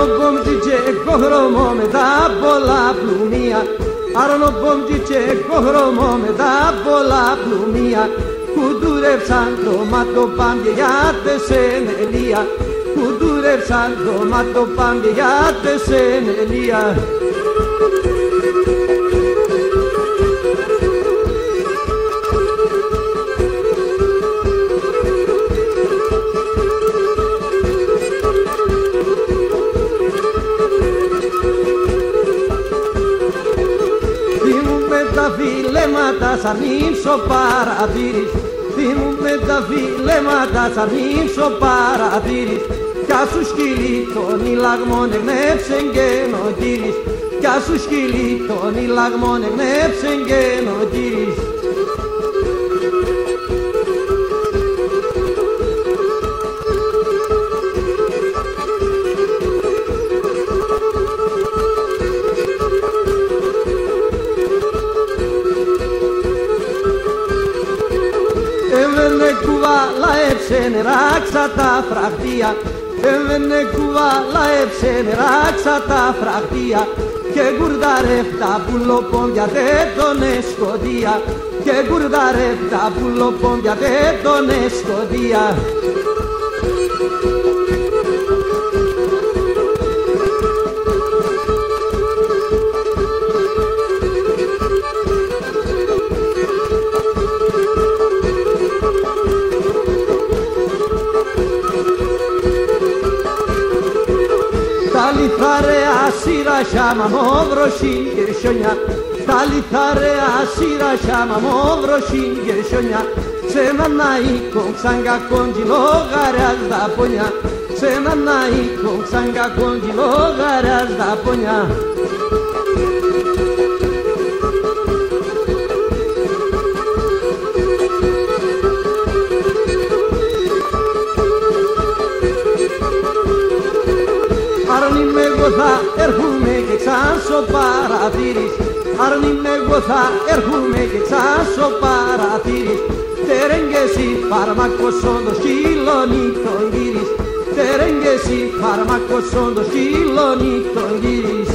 Αρονοπόμτιτσε κοχρωμό με τα πολλά πλουμία. Αρονοπόμτιτσε κοχρωμό με τα πολλά πλουμία. Κουντούρευσαν το ματοπάμπια για τεσενελία. Κουντούρευσαν το ματοπάμπια για τεσενελία. Τα φιλέματα σαν ύψο παρατήρης. Θυμούμε τα φιλέματα σαν ύψο παρατήρης. Κι ας σου σκυλί τον ηλαγμόν εγνέψεν και νοτήρης. Κι ας σου σκυλί τον ηλαγμόν εγνέψεν και νοτήρης. Έβαινε κουβάλα έψενε ράξα τα φραχτία. Έβαινε κουβάλα έψενε ράξα τα φραχτία. Και γκουρδαρεύτα πουλοπόμπια δεν τον εσκοντία. Και γκουρδαρεύτα πουλοπόμπια δεν τον εσκοντία. Τα λιθαρέα σύρα σάμα μόβροσιν γερσιονιά. Τα λιθαρέα σύρα σάμα μόβροσιν γερσιονιά. Σε έναν αίκο σαν κακόντζι λογαριάς τα πονιά. Σε έναν αίκο σαν κακόντζι λογαριάς τα πονιά. Αρνήμαι εγώ θα έρχομαι και ξάσω παρατήρης. Αρνήμαι εγώ θα έρχομαι και ξάσω παρατήρης. Τερέγγεσι φαρμακοσόν το σκύλωνι τον γύρις. Τερέγγεσι φαρμακοσόν το σκύλωνι τον γύρις.